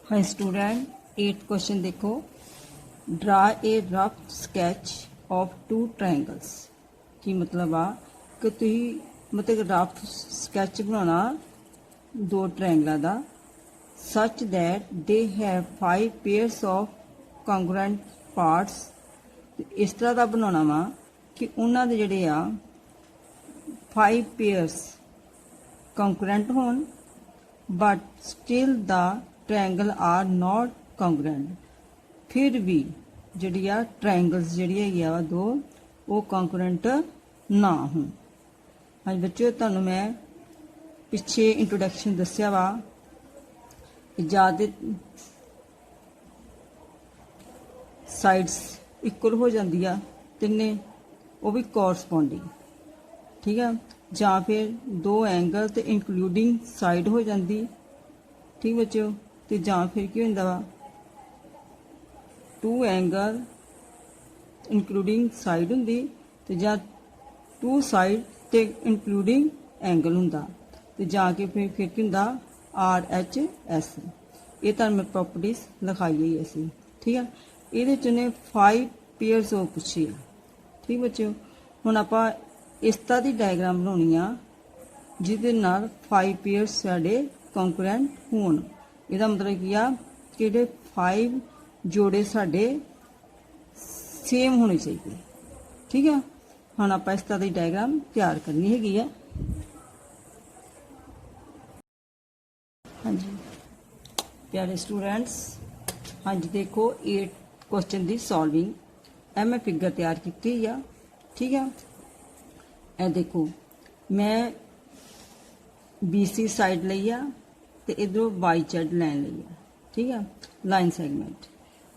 Hi student, 8th question देखो। Draw a rough sketch of two triangles. की मतलब आ कि तुम मतलब रफ स्कैच बनाना दो ट्रायंगलों का, such that they have 5 pairs of congruent parts. इस तरह का बनाना वा कि उन्होंने जोड़े आ 5 पेयर्स कॉन्ग्रुएंट होन, but still the triangle are not congruent. फिर भी जी ट्रायंगल्स जी दो वो कॉन्ग्रुएंट ना हो। हाँ बच्चों, तुहानू मैं पिछे इंट्रोडक्शन दसिया वा ज़्यादा साइड्स इक्वल हो जाती है तिने, वो भी कोरसपोंडिंग, ठीक है। ਜਾਂ फिर दो एंगल तो इंकलूडिंग साइड हो जाती, ठीक बच्चों। तो ਜਾਂ फिर की होंदा वा 2 एंगल इंकलूडिंग साइड होंदी, तो ਜਾਂ 2 साइड तो इंकलूडिंग एंगल होंदा, तो ਜਾਂ के फिर की होंदा RHS। ये तो मैं प्रॉपर्टीज लिखाई है असी, ठीक है। ये चुने 5 पेयर्स ऑफ पूछी है, ठीक बच्चों। हुण आपां इस तरह की डायग्राम बनानी आ जिहदे नाल 5 पेयर्स साडे कॉन्ग्रुएंट होण। इहदा मतलब की आ कि 5 जोड़े साडे सेम होने चाहिए, ठीक है। हुण आपां इस तरह की डायग्राम तैयार करनी हैगी है। हाँ जी प्यारे स्टूडेंट्स, हाँ जी देखो 8 क्वेश्चन की सॉल्विंग ए मैं फिगर तैयार की है, ठीक है। ए देखो मैं BC साइड ली आ तो इधरों YZ लाइन ली आ, ठीक है। लाइन सैगमेंट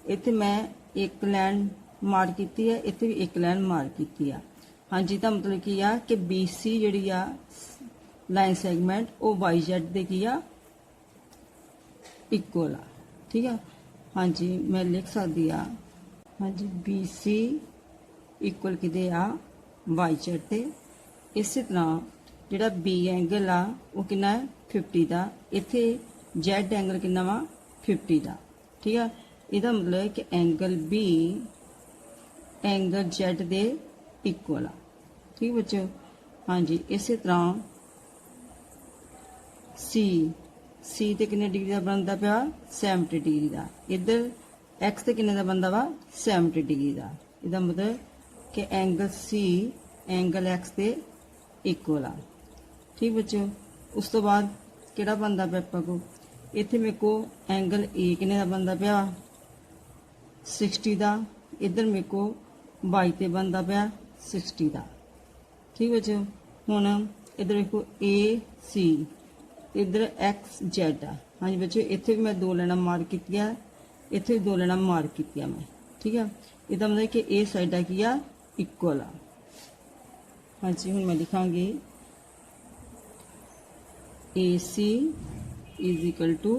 इत्थे मैं एक लाइन मार्क की है, इत्थे भी एक लाइन मार्क की है। हाँ जी, तो मतलब की आ कि BC जी आ लाइन सैगमेंट वो YZ दे की आ इक्वल आ, ठीक है। हाँ जी मैं लिख सकती आ, हाँ जी BC इक्वल कि आ YZ ते। इस तरह जोड़ा B एंगल आ वो कितना है 50 का, इत्थे Z एंगल कितना वा 50 का, ठीक है। इसका मतलब है कि एंगल B एंगल Z दे इक्वल आ, ठीक बच्चों। हाँ जी इस तरह C ते कितने डिग्री का बनता पाया 70 डिग्री का, इधर X ते कितने का बनता वा 70 डिग्री का। इसका मतलब कि एंगल C एंगल X ते इक्वल आ, ठीक बच्चों। उस तो बाद किहड़ा बनता पाया आपां को, इत्थे मेरे को एंगल A कितने का बनता पाया 60 का, इधर मेरे को Y ते बनता पाया 60 का, ठीक बच्चों। हुण इधर देखो AC, इधर XZ आ। हाँ जी बच्चों, इत्थे भी मैं 2 लाइनां मार्क कीतियां, इत्थे भी 2 लाइनां मार्क कीतियां मैं, ठीक है। इसका मतलब कि ए साइडा की आ इक्वल आ। हाँ जी हुण मैं लिखांगी AC is equal to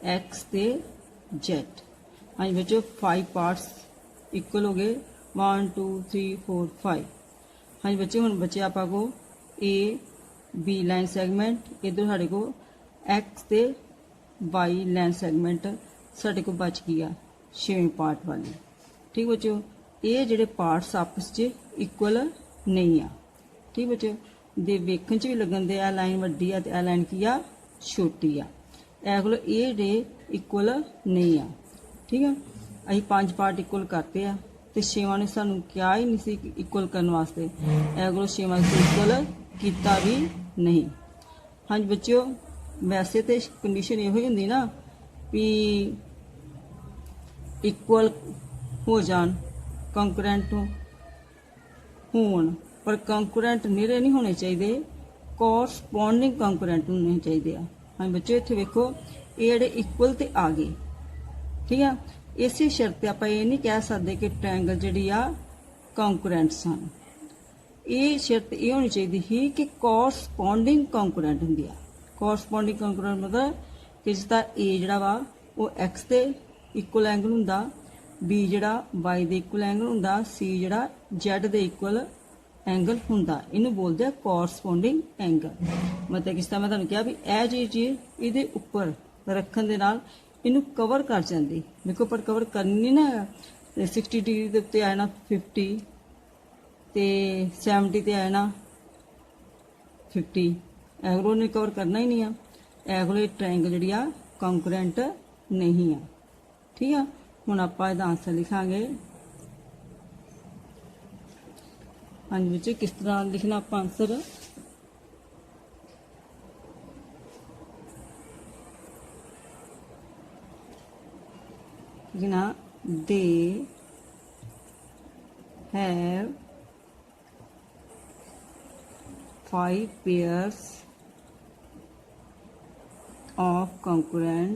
X ते Z। हाँ जी बच्चों 5 पार्ट्स इक्वल हो गए, 1 2 3 4 5। हाँ जी बच्चों हुण बचे आपां को AB लाइन सैगमेंट, इधर साढ़े को X ते Y लाइन सैगमेंट साढ़े को बच गया 6वें पार्ट वाली, ठीक बच्चों। ये जिहड़े पार्ट्स आपस च इक्वल नहीं आ, ठीक बच्चों। दे वेखण च भी लगन दे आ लाइन वड्डी आ ते आ लाइन की आ छोटी आ, ए कोल ए दे इक्वल नहीं आ, ठीक है। असीं 5 पार्ट इक्वल करते आ ते 6वां ने सानू क्या ही नहीं सी इक्वल करने वास्ते, ए कोल 6वां इक्वल कीता भी नहीं। हाँ जी बच्चों वैसे तो कंडीशन यो ही हुंदी ना भी इक्वल हो जान कॉन्ग्रुएंट होण, पर कॉन्ग्रुएंट निरे नहीं होने चाहिए, कोरसपोंडिंग कॉन्ग्रुएंट होने चाहिए। हाँ बच्चों इत्थे वेखो ये जिहड़े इक्वल ते आ गए, ठीक है। इसे शर्त आपां ये नहीं कह सकते कि ट्रायंगल जिहड़ी आ कॉन्ग्रुएंट्स हैं। ये शर्त ये होनी चाहिए ही कि कोरसपोंडिंग कॉन्ग्रुएंट हुंदी आ। कोरसपोंडिंग कॉन्ग्रुएंट मतलब कि जिसदा A जिहड़ा वा वो X ते इक्वल एंगल हुंदा, B जिहड़ा Y दे इक्वल एंगल हुंदा, C जिहड़ा Z दे इक्वल एंगल हुंदा। इनू बोलते हैं कोरसपोंडिंग एंगल। मतलब किस तरह मैं तुहानू कहा भी ए जी चीज़ इहदे उपर रखण दे नाल ਇਹਨੂੰ ਕਵਰ ਕਰ ਜਾਂਦੀ। ਦੇਖੋ ਪਰ ਕਵਰ ਕਰਨੀ ਨਹੀਂ ਨਾ, 60 ਡਿਗਰੀ ਦੇ ਉੱਤੇ ਆਇਆ ਨਾ 50 ਤੇ 70 ਤੇ ਆਇਆ ਨਾ 50, ਐਗਲੋ ਨੇ ਕਵਰ ਕਰਨਾ ਹੀ ਨਹੀਂ ਆ। ਐਗਲੋ ਟ੍ਰਾਇੰਗਲ ਜਿਹੜੀ ਆ ਕੰਕਰੈਂਟ ਨਹੀਂ ਆ। ਠੀਕ ਆ, ਹੁਣ ਆਪਾਂ ਇਹਦਾ ਆਂਸਰ ਲਿਖਾਂਗੇ। ਹਾਂਜੀ ਬੱਚੇ, ਕਿਸ ਤਰ੍ਹਾਂ ਲਿਖਣਾ ਆਪਾਂ ਆਂਸਰ? लिखना दे have 5 pairs of congruent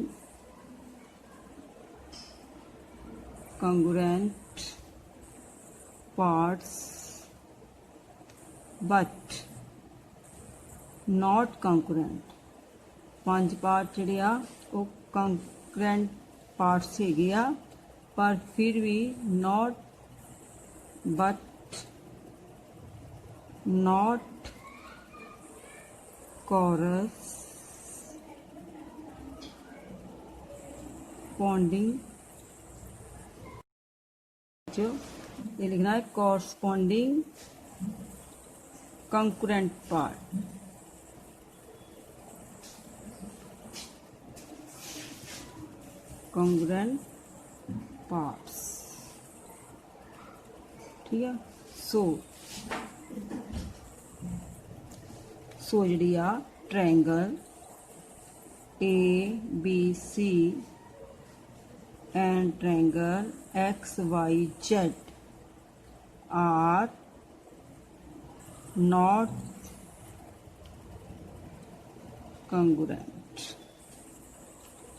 parts but not congruent। 5 part ਜਿਹੜੇ ਆ ਉਹ congruent पार्ट्स ਹੈਗੇ आ, पर फिर भी not corresponding, जो ये लिखना है corresponding concurrent part। congruent parts, ठीक है। सो जी triangle ABC and triangle XYZ are not congruent।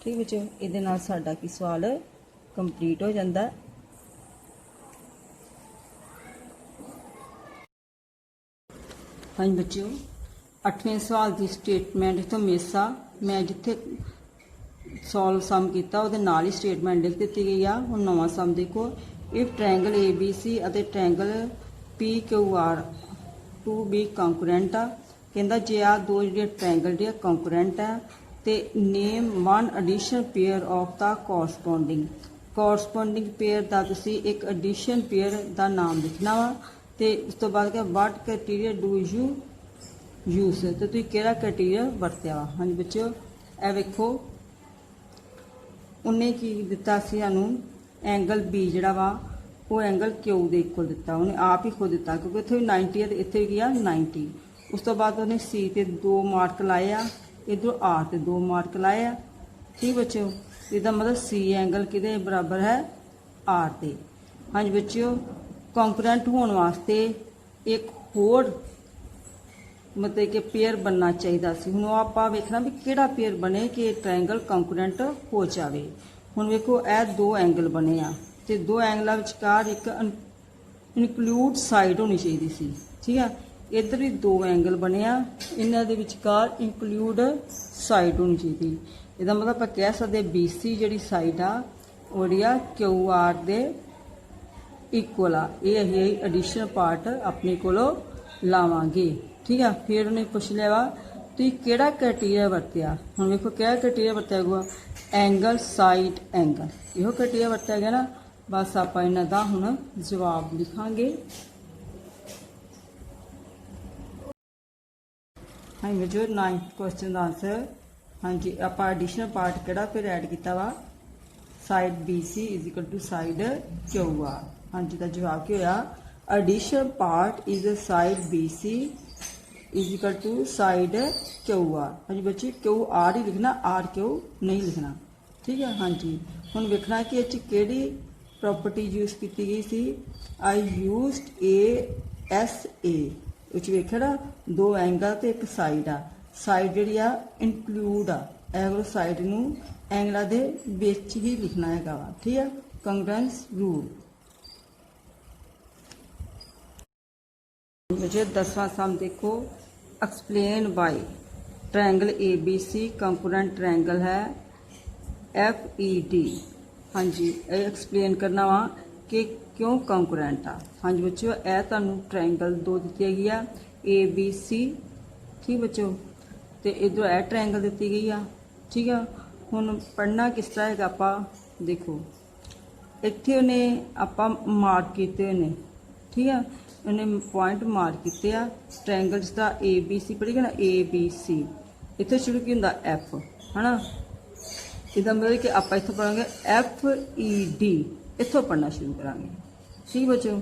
ठीक बच्चों, ਇਹਦੇ ਨਾਲ ਸਾਡਾ ਕੀ ਸਵਾਲ ਕੰਪਲੀਟ ਹੋ ਜਾਂਦਾ। ਹਾਂਜੀ ਬੱਚਿਓ, 8ਵੇਂ ਸਵਾਲ ਦੀ ਸਟੇਟਮੈਂਟ ਤੋਂ ਹਮੇਸ਼ਾ ਮੈਂ ਜਿੱਥੇ ਸੋਲਵ ਸਮ ਕੀਤਾ ਉਹਦੇ ਨਾਲ ਹੀ ਸਟੇਟਮੈਂਟ ਲਿਖ ਦਿੱਤੀ ਗਈ ਆ। ਹੁਣ ਨਵਾਂ ਸਮ ਦੇਖੋ, ਇਫ ਟ੍ਰਾਇੰਗਲ ABC ਅਤੇ triangle PQR to be concurrent ਆ। ਕਹਿੰਦਾ ਜੇ ਆ ਦੋ ਜਿਹੜੇ ਟ੍ਰਾਇੰਗਲ ਜਿਹੜੇ ਕੰਕਰੈਂਟ ਆ ਤੇ name one addition pair of ਦਾ ਕੋਰਸਪੋਂਡਿੰਗ ਪੇਅਰ ਦਾ ਤੁਸੀਂ ਇੱਕ ਐਡੀਸ਼ਨ ਪੇਅਰ ਦਾ ਨਾਮ ਲਿਖਣਾ ਵਾ। ਤੇ ਉਸ ਤੋਂ ਬਾਅਦ ਕਿ ਵਾਟ ਕ੍ਰਾਈਟੇਰੀਆ ਡੂ ਯੂ ਯੂਜ਼, ਤੇ ਤੁਸੀਂ ਕਿਹੜਾ ਕ੍ਰਾਈਟੇਰੀਆ ਵਰਤਿਆ ਵਾ। ਹਾਂਜੀ ਬੱਚਿਓ, ਇਹ ਵੇਖੋ ਉਹਨੇ ਕੀ ਦਿੱਤਾ ਸੀ ਸਾਨੂੰ, ਐਂਗਲ B ਜਿਹੜਾ ਵਾ ਉਹ ਐਂਗਲ Q ਦੇ ਇਕੁਅਲ ਦਿੱਤਾ, ਉਹਨੇ ਆਪ ਹੀ ਖੁਦ ਦਿੱਤਾ ਕਿਉਂਕਿ ਇੱਥੇ ਵੀ 90 ਹੈ ਤੇ ਇੱਥੇ ਵੀ ਗਿਆ 90। ਉਸ ਤੋਂ ਬਾਅਦ ਉਹਨੇ C ਤੇ 2 ਮਾਰਕ ਲਾਏ ਆ, इधर R ਤੇ 2 मार्क लाए आ। ठीक बच्चों, इसका मतलब C एंगल किदे बराबर है R ਦੇ। ਹਾਂਜੀ ਬੱਚਿਓ, ਕੰਕਰੈਂਟ ਹੋਣ ਵਾਸਤੇ ਇੱਕ ਹੋਰ मतलब कि पेयर बनना चाहिए ਸੀ। ਹੁਣ ਆਪਾਂ ਵੇਖਣਾ ਵੀ ਕਿਹੜਾ पेयर ਬਣੇ ਕਿ ਟ੍ਰਾਇੰਗਲ ਕੰਕਰੈਂਟ ਹੋ ਜਾਵੇ। ਹੁਣ ਵੇਖੋ ਇਹ ਦੋ ਐਂਗਲ ਬਣੇ ਆ ਤੇ ਦੋ ਐਂਗਲਾਂ ਵਿਚਕਾਰ ਇੱਕ ਇਨਕਲੂਡ ਸਾਈਡ ਹੋਣੀ ਚਾਹੀਦੀ ਸੀ। ਠੀਕ ਆ, इधर भी 2 एंगल बने आ, इन्हां दे विचकार इंकलूड साइड होनी चाहिए। इसका मतलब आप कह सकते BC जिहड़ी साइड आ वो QR दे इक्वल आ। ये असीं एडिशनल पार्ट अपने कोलों लावांगे। ठीक है, फिर उन्हें पुछ लिया वा तुसीं किहड़ा क्राइटेरिया वरतिया। हुण वेखो किहड़ा क्राइटेरिया वरतिया गया, एंगल साइड एंगल, इहो क्राइटेरिया वरतिया गया ना। बस आपां इन्हां दा हुण जवाब लिखांगे। हाँ जो 9th क्वेश्चन का आंसर, हाँ जी आप एडिशनल पार्ट किहड़ा फिर ऐड किया वा, side BC is equal to side QR। हाँ जी, का जवाब की होया, additional part is side BC is equal to side QR। हाँ जी बच्चे, QR ही लिखना, RQ नहीं लिखना। ठीक है, हाँ जी। हुण वेखना कि इह किहड़ी प्रॉपर्टी यूज की गई सी, आई यूज्ड ASA। उस वेख्या ना 2 एंगल तो एक साइड आ, साइड जी इनकलूड आ, एवरो साइड नू एंगलों के विच ही लिखना है वा। ठीक है, कंग्रेंस रूल। मुझे 10वां सम देखो, explain by triangle ABC concurrent triangle है FED। हाँ जी, ये एक्सप्लेन करना वा कि क्यों कंकरेंट आ। हाँ जी बच्चों, यह तुहानू ट्रायंगल 2 दी गई आ ABC। ठीक बच्चों, तो इधरों यह ट्रायंगल दी गई आ। ठीक है, ਹੁਣ ਪੜ੍ਹਨਾ ਕਿਸ ਤਰ੍ਹਾਂ ਹੈਗਾ ਆਪਾਂ ਦੇਖੋ, ਇੱਥੇ ਉਹਨੇ ਆਪਾਂ ਮਾਰਕ ਕੀਤੇ ਹੋਏ ਨੇ, ਠੀਕ ਆ, ਉਹਨੇ ਪੁਆਇੰਟ ਮਾਰਕ ਕੀਤੇ ਆ। ਟ੍ਰਾਇੰਗਲ ਜਿਸ ਤਰ੍ਹਾਂ ABC ਪੜ੍ਹੇਗਾ ਨਾ, ABC, ਇੱਥੇ ਸ਼ੁਰੂ ਕੀ ਹੁੰਦਾ F, ਹੈ ਨਾ। ਇਹਦਾ ਮਤਲਬ ਕਿ ਆਪਾਂ ਇੱਥੋਂ ਪੜਾਂਗੇ FED, ਇੱਥੋਂ ਪੜ੍ਹਨਾ ਸ਼ੁਰੂ ਕਰਾਂਗੇ, ਠੀਕ ਬੱਚੋ।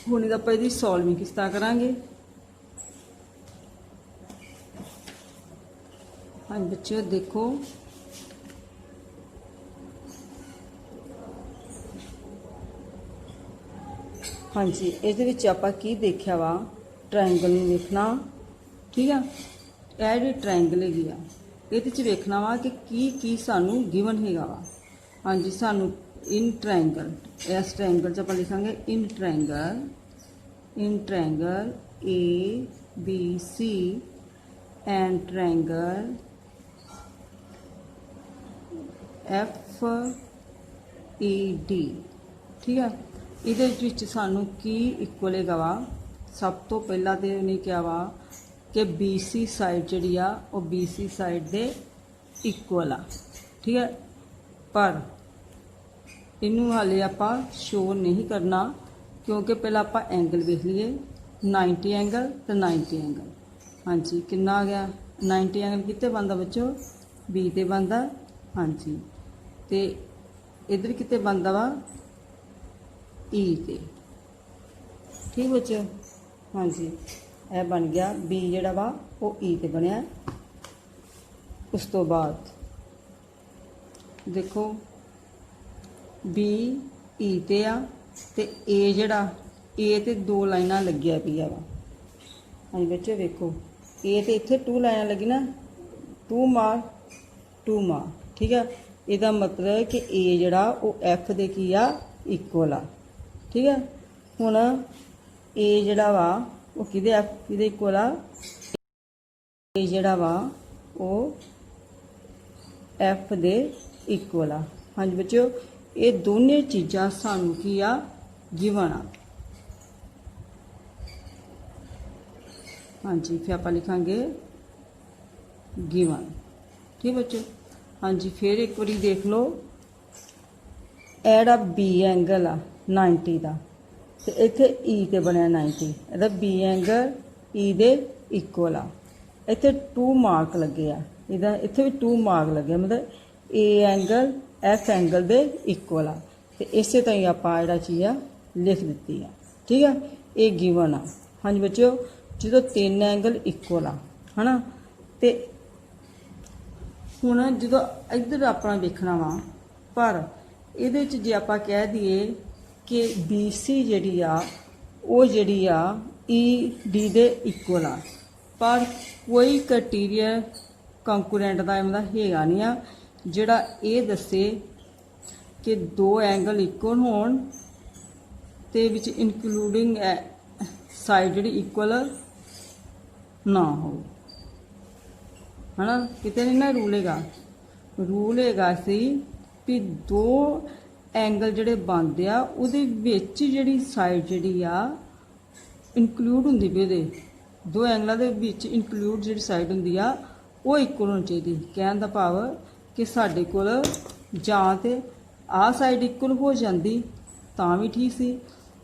ਹੁਣ ਇਹਦਾ ਆਪਾਂ ਇਹਦੀ ਸੋਲਵਿੰਗ ਕਿਸ ਤਰ੍ਹਾਂ ਕਰਾਂਗੇ। ਹਾਂਜੀ ਬੱਚਿਓ ਦੇਖੋ, ਹਾਂਜੀ ਇਹਦੇ ਵਿੱਚ ਆਪਾਂ ਕੀ ਦੇਖਿਆ ਵਾ, ਟ੍ਰਾਇੰਗਲ ਨੂੰ ਵੇਖਣਾ, ਠੀਕ ਆ। ਇਹ ਜਿਹੜੀ ਟ੍ਰਾਇੰਗਲ ਹੈਗੀ ਆ, ਇਹਦੇ ਚ ਵੇਖਣਾ ਵਾ ਕਿ ਕੀ ਸਾਨੂੰ ਗਿਵਨ ਹੈਗਾ ਵਾ। ਹਾਂਜੀ ਸਾਨੂੰ ਇਨ ਟ੍ਰਾਇੰਗਲ, ਇਸ ਟ੍ਰਾਇੰਗਲ ਚ ਆਪਾਂ ਲਿਖਾਂਗੇ in triangle ABC and triangle FED, ਠੀਕ ਆ। ਇਹਦੇ ਵਿੱਚ ਸਾਨੂੰ ਕੀ ਇਕੁਅਲ ਹੈਗਾ ਵਾ। ਸਭ ਤੋਂ ਪਹਿਲਾਂ ਤੇ ਉਹਨੇ ਕਿਹਾ ਵਾ ਕਿ BC ਸਾਈਡ ਜਿਹੜੀ ਆ ਉਹ BC ਸਾਈਡ ਦੇ ਇਕੁਅਲ ਆ, ਠੀਕ ਹੈ। ਪਰ ਇਹਨੂੰ ਹਾਲੇ ਆਪਾਂ ਸ਼ੋ ਨਹੀਂ ਕਰਨਾ, ਕਿਉਂਕਿ ਪਹਿਲਾਂ ਆਪਾਂ ਐਂਗਲ ਵੇਖ ਲਈਏ, 90 ਐਂਗਲ ਤੇ 90 ਐਂਗਲ। ਹਾਂਜੀ ਕਿੰਨਾ ਆ ਗਿਆ, 90 ਐਂਗਲ ਕਿਤੇ ਬਣਦਾ ਬੱਚੋ, B ਤੇ ਬਣਦਾ। ਹਾਂਜੀ ਤੇ इधर कितने बनता वा E ते, ठीक बच्चों। हाँ जी यह बन गया B जोड़ा वा वो E ते बनया। उस तो बाद देखो B E ते आ ते A जोड़ा A ते 2 लाइना लगिया पिया वा। हाँ जी बच्चों देखो A ते इत्थे 2 लाइना लगी ना, 2 मार्क, ठीक है। ਇਹਦਾ ਮਤਲਬ ਕਿ A ਜਿਹੜਾ ਉਹ F ਦੇ ਕੀ ਆ, ਇਕੁਅਲ ਆ, ਠੀਕ ਹੈ। ਹੁਣ A ਜਿਹੜਾ ਵਾ ਉਹ ਕਿਹਦੇ ਇਕੁਅਲ ਆ, A ਜਿਹੜਾ ਵਾ ਉਹ F ਦੇ ਇਕੁਅਲ ਆ। ਹਾਂਜੀ ਬੱਚਿਓ ਇਹ ਦੋਨੇ ਚੀਜ਼ਾਂ ਸਾਨੂੰ ਕੀ ਆ, ਗਿਵਨ ਆ। ਹਾਂਜੀ ਫਿਰ ਆਪਾਂ ਲਿਖਾਂਗੇ ਗਿਵਨ, ਠੀਕ ਬੱਚਿਓ। हाँ जी फिर एक बारी देख लो, एड़ा B एंगल आ 90 का, तो इत्थे E ते बनया 90, इहदा B एंगल E दे इक्वल आ। इत्थे 2 मार्क लगे आ, इहदा इत्थे भी 2 मार्क लगे, मतलब A एंगल F एंगल दे इक्वल आ। तो इसे तरह आपां इहड़ा चीज़ आ लिख दी है, ठीक है। ये गिवन आ। हाँ जी बच्चों जो 3 एंगल इक्वल आ, है ना, तो ਹੁਣ ਜਦੋਂ ਇੱਧਰ ਆਪਣਾ ਵੇਖਣਾ ਵਾ, ਪਰ ਇਹਦੇ 'ਚ ਜੇ ਆਪਾਂ ਕਹਿ ਦਈਏ ਕਿ BC ਜਿਹੜੀ ਆ ਉਹ ਜਿਹੜੀ ਆ ED ਦੇ ਇਕੁਅਲ ਆ, ਪਰ ਕੋਈ ਕ੍ਰਾਈਟੇਰੀਆ ਕੰਕੂਰੈਂਟ ਦਾ ਇਹਦਾ ਹੈਗਾ ਨਹੀਂ ਆ ਜਿਹੜਾ ਇਹ ਦੱਸੇ ਕਿ 2 ਐਂਗਲ ਇਕੁਅਲ ਹੋਣ ਤੇ ਵਿੱਚ ਇਨਕਲੂਡਿੰਗ ਸਾਈਡ ਜਿਹੜੀ ਇਕੁਅਲ ਨਾ ਹੋਵੇ, है ना। कितने नहीं ना रूल हैगा सी भी 2 एंगल जिहड़े बनते आ उहदे विच जिहड़ी साइड जिहड़ी आ इनकलूड हुंदी भी उहदे 2 एंगलों दे विच इनकलूड जिहड़ी साइड हुंदी आ वो इक्वल होनी चाहिए। कहण दा भाव कि साडे कोल जां ते आ साइड इक्वल हो जांदी तां भी ठीक सी,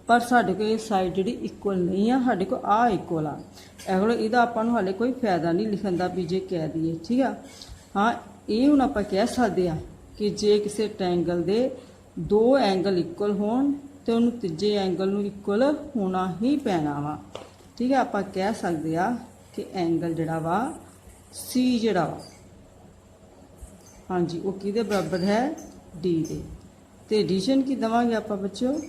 पर साडे कोल ये साइड जिहड़ी इक्वल नहीं आ, साडे कोल आ इक्वल आ। ਇਹੋ ਇਹਦਾ ਆਪਾਂ ਨੂੰ ਹਾਲੇ ਕੋਈ ਫਾਇਦਾ ਨਹੀਂ ਲਿਖਣ ਦਾ ਵੀ ਜੇ ਕਹਿ ਦਈਏ, ਠੀਕ ਆ। ਹਾਂ ਇਹ ਹੁਣ ਆਪਾਂ ਕਹਿ ਸਕਦੇ ਆ ਕਿ ਜੇ ਕਿਸੇ ਟ੍ਰਾਇੰਗਲ ਦੇ 2 ਐਂਗਲ ਇਕੁਅਲ ਹੋਣ ਤੇ ਉਹਨੂੰ ਤੀਜੇ ਐਂਗਲ ਨੂੰ ਇਕੁਅਲ ਹੋਣਾ ਹੀ ਪੈਣਾ ਵਾ, ਠੀਕ ਆ। ਆਪਾਂ ਕਹਿ ਸਕਦੇ ਆ ਕਿ ਐਂਗਲ ਜਿਹੜਾ ਵਾ C ਜਿਹੜਾ ਵਾ, ਹਾਂਜੀ ਉਹ ਕਿਹਦੇ ਬਰਾਬਰ ਹੈ, D ਦੇ। ਤੇ ਐਡੀਸ਼ਨ ਕੀ ਦੇਵਾਂਗੇ ਆਪਾਂ ਬੱਚਿਓ,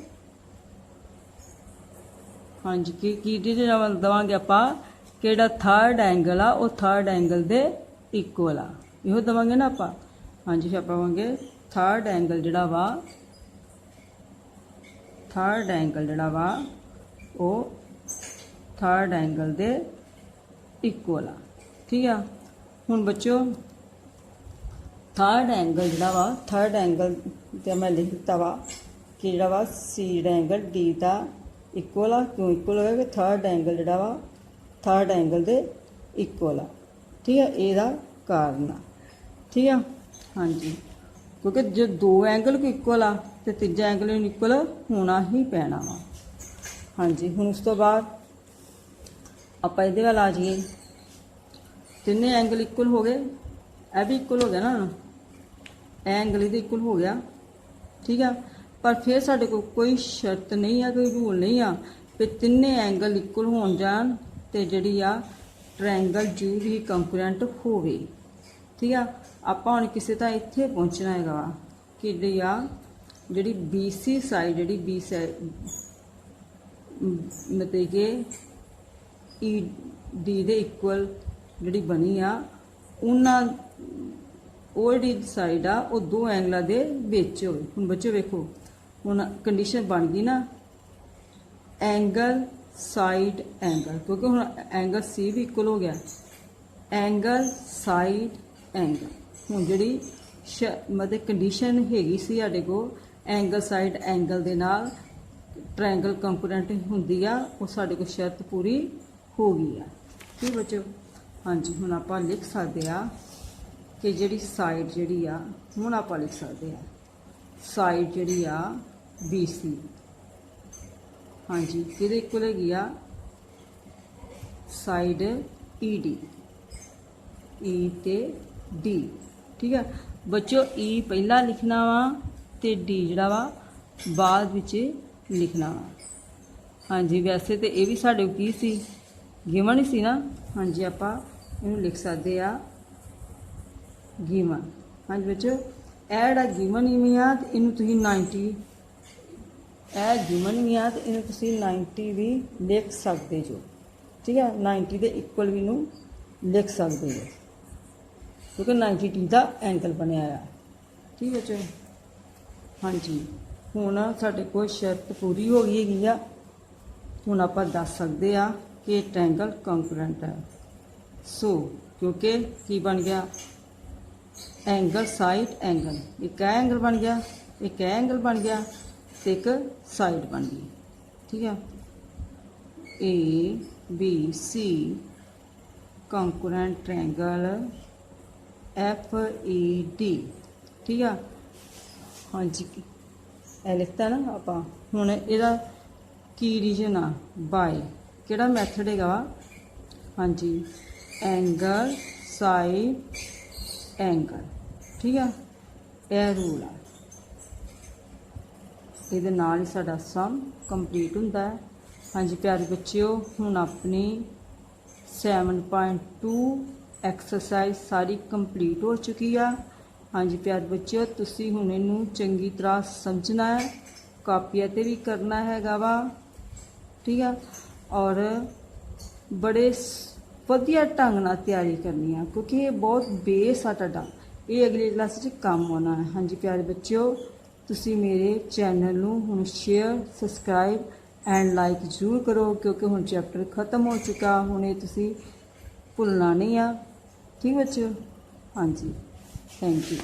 हाँ जी की देवांगे आप कि थर्ड एंगल आ वो थर्ड एंगल दे इक्वल आ, यो देवांगे ना आप। हाँ जी फिर आप कहांगे थर्ड एंगल जिहड़ा वा, थर्ड एंगल जिहड़ा वा वो थर्ड एंगल दे इक्वल आ, ठीक है। हुण बच्चों थर्ड एंगल जिहड़ा वा, थर्ड एंगल ते मैं लिख दिता वा कि जिहड़ा वा C एंगल D दा इक्वल आ। क्यों इक्वल हो गया कि थर्ड एंगल जिहड़ा वा थर्ड एंगल दे इक्वल आ, ठीक है। ਇਹਦਾ ਕਾਰਨ ਆ, ठीक है। ਹਾਂਜੀ, ਕਿਉਂਕਿ ਜੇ ਦੋ ਐਂਗਲ ਕੋ ਇਕੁਅਲ ਆ ਤੇ ਤੀਜਾ ਐਂਗਲ ਨੂੰ ਇਕੁਅਲ ਹੋਣਾ ਹੀ ਪੈਣਾ ਵਾ। ਹਾਂਜੀ, ਹੁਣ ਉਸ ਤੋਂ ਬਾਅਦ ਆਪਾਂ ਇਹਦੇ ਵੱਲ ਆ ਜਾਈਏ। ਤਿੰਨੇ ਐਂਗਲ ਇਕੁਅਲ ਹੋ ਗਏ, ਇਹ ਵੀ ਇਕੁਅਲ ਹੋ ਗਿਆ ਨਾ, ਇਹ ਐਂਗਲ ਇਹਦੇ ਇਕੁਅਲ ਹੋ ਗਿਆ, ਠੀਕ ਆ। ਪਰ ਫਿਰ ਸਾਡੇ ਕੋਲ ਕੋਈ ਸ਼ਰਤ ਨਹੀਂ ਆ, ਕੋਈ ਰੂਲ ਨਹੀਂ ਆ ਕਿ ਤਿੰਨੇ ਐਂਗਲ ਇਕੁਅਲ ਹੋਣ ਜਾਣ ਤੇ ਜਿਹੜੀ ਆ ਟ੍ਰਾਇੰਗਲ ਜੂ ਵੀ ਕੰਕਰੈਂਟ ਹੋਵੇ, ਠੀਕ ਆ। ਆਪਾਂ ਹੁਣ ਕਿਸੇ ਤਾਂ ਇੱਥੇ ਪਹੁੰਚਣਾ ਹੈਗਾ ਵਾ ਕਿ ਜਿਹੜੀ BC ਸਾਈਡ, ਜਿਹੜੀ B ਸਾਈਡ ਮਤਲਬ ਕਿ ED ਦੇ ਇਕੁਅਲ ਜਿਹੜੀ ਬਣੀ ਆ, ਉਹਨਾਂ ਉਹ ਜਿਹੜੀ ਸਾਈਡ ਆ ਉਹ ਦੋ ਐਂਗਲਾਂ ਦੇ ਵਿੱਚ ਹੋਵੇ। ਹੁਣ ਬੱਚੋ ਵੇਖੋ, ਹੁਣ ਕੰਡੀਸ਼ਨ ਬਣ ਗਈ ਨਾ, ਐਂਗਲ ਸਾਈਡ ਐਂਗਲ, ਕਿਉਂਕਿ ਹੁਣ ਐਂਗਲ C ਵੀ ਇਕੁਅਲ ਹੋ ਗਿਆ, ਐਂਗਲ ਸਾਈਡ ਐਂਗਲ। ਹੁਣ ਜਿਹੜੀ ਮਤਲਬ ਕੰਡੀਸ਼ਨ ਹੈਗੀ ਸੀ ਸਾਡੇ ਕੋਲ ਐਂਗਲ ਸਾਈਡ ਐਂਗਲ ਦੇ ਨਾਲ ਟ੍ਰਾਇੰਗਲ ਕੰਕਰੈਂਟ ਹੁੰਦੀ ਆ, ਉਹ ਸਾਡੇ ਕੋਲ ਸ਼ਰਤ ਪੂਰੀ ਹੋ ਗਈ ਆ, ਠੀਕ ਬੱਚੋ। ਹਾਂਜੀ, ਹੁਣ ਆਪਾਂ ਲਿਖ ਸਕਦੇ ਆ ਕਿ ਜਿਹੜੀ ਸਾਈਡ ਜਿਹੜੀ ਆ, ਹੁਣ ਆਪਾਂ ਲਿਖ ਸਕਦੇ ਆ ਸਾਈਡ ਜਿਹੜੀ ਆ BC, ਹਾਂਜੀ, ਕਿਹਦੇ ਇਕੁਅਲ ਹੈਗੀ ਆ, ਸਾਈਡ ED, E ਤੇ D, ਠੀਕ ਆ ਬੱਚੋ। E ਪਹਿਲਾਂ ਲਿਖਣਾ ਵਾ ਤੇ D ਜਿਹੜਾ ਵਾ ਬਾਅਦ ਵਿੱਚ ਲਿਖਣਾ ਵਾ। ਹਾਂਜੀ, ਵੈਸੇ ਤੇ ਇਹ ਵੀ ਸਾਡੇ ਕੀ ਸੀ, ਗਿਵਨ ਹੀ ਸੀ ਨਾ। ਹਾਂਜੀ, ਆਪਾਂ ਇਹਨੂੰ ਲਿਖ ਸਕਦੇ ਆ ਗਿਵਨ। ਹਾਂਜੀ ਬੱਚੋ, ਇਹ ਜਿਹੜਾ ਗਿਵਨ ਹੀ ਆ ਤੇ ਇਹਨੂੰ ਤੁਸੀਂ 90, ਇਹ ਗਿਵਨ ਵੀ ਆ ਤੇ ਇਹਨੂੰ ਤੁਸੀਂ 90 ਵੀ ਲਿਖ ਸਕਦੇ ਜੋ, ਠੀਕ ਹੈ। 90 ਦੇ ਇਕੁਅਲ ਵੀ ਨੂੰ ਲਿਖ ਸਕਦੇ ਹੋ, ਕਿਉਂਕਿ 90 ਦਾ ਐਂਗਲ ਬਣਿਆ ਆ, ਠੀਕ ਹੈ ਜੀ। ਹਾਂਜੀ, ਹੁਣ ਸਾਡੇ ਕੋਲ ਸ਼ਰਤ ਪੂਰੀ ਹੋ ਗਈ ਹੈਗੀ ਆ। ਹੁਣ ਆਪਾਂ ਦੱਸ ਸਕਦੇ ਆ ਕਿ ਟ੍ਰਾਇੰਗਲ ਕੰਕਰੈਂਟ ਹੈ। ਸੋ ਕਿਉਂਕਿ ਕੀ ਬਣ ਗਿਆ, ਐਂਗਲ ਸਾਈਡ ਐਂਗਲ, ਇੱਕ ਐਂਗਲ ਬਣ ਗਿਆ, ਇੱਕ ਐਂਗਲ ਬਣ ਗਿਆ ਤੇ ਇੱਕ ਸਾਈਡ ਬਣ ਗਈ, ਠੀਕ ਹੈ। ABC ਕੰਕਰੈਂਟ ਟ੍ਰਾਇੰਗਲ FED, ਠੀਕ ਆ। ਹਾਂਜੀ, ਇਹ ਲਿਖਤਾ ਨਾ ਆਪਾਂ। ਹੁਣ ਇਹਦਾ ਕੀ ਰੀਜਨ ਆ, ਬਾਏ ਕਿਹੜਾ ਮੈਥਡ ਹੈਗਾ ਵਾ, ਹਾਂਜੀ, ਐਂਗਲ ਸਾਈਡ ਐਂਗਲ, ਠੀਕ ਆ। ਇਹ ਰੂਲ ਆ, ਇਹਦੇ ਨਾਲ ਹੀ ਸਾਡਾ ਸਮ ਕੰਪਲੀਟ ਹੁੰਦਾ ਹੈ। ਹਾਂਜੀ ਪਿਆਰੇ ਬੱਚਿਓ, ਹੁਣ ਆਪਣੀ 7.2 ਐਕਸਰਸਾਈਜ਼ ਸਾਰੀ ਕੰਪਲੀਟ ਹੋ ਚੁੱਕੀ ਆ। ਹਾਂਜੀ ਪਿਆਰੇ ਬੱਚਿਓ, ਤੁਸੀਂ ਹੁਣ ਇਹਨੂੰ ਚੰਗੀ ਤਰ੍ਹਾਂ ਸਮਝਣਾ ਹੈ, ਕਾਪੀਆਂ 'ਤੇ ਵੀ ਕਰਨਾ ਹੈਗਾ ਵਾ, ਠੀਕ ਆ। ਔਰ ਬੜੇ ਵਧੀਆ ਢੰਗ ਨਾਲ ਤਿਆਰੀ ਕਰਨੀ ਆ, ਕਿਉਂਕਿ ਇਹ ਬਹੁਤ ਬੇਸ ਆ ਤੁਹਾਡਾ, ਇਹ ਅਗਲੀ ਕਲਾਸ 'ਚ ਕੰਮ ਆਉਣਾ ਹੈ। ਹਾਂਜੀ ਪਿਆਰੇ ਬੱਚਿਓ, ਤੁਸੀਂ ਮੇਰੇ ਚੈਨਲ ਨੂੰ ਹੁਣ ਸ਼ੇਅਰ, ਸਬਸਕ੍ਰਾਈਬ ਐਂਡ ਲਾਈਕ ਜ਼ਰੂਰ ਕਰੋ, ਕਿਉਂਕਿ ਹੁਣ ਚੈਪਟਰ ਖਤਮ ਹੋ ਚੁੱਕਾ, ਹੁਣ ਇਹ ਤੁਸੀਂ ਭੁੱਲਣਾ ਨਹੀਂ ਆ, ਠੀਕ ਬੱਚਿਓ। ਹਾਂਜੀ, ਥੈਂਕ ਯੂ।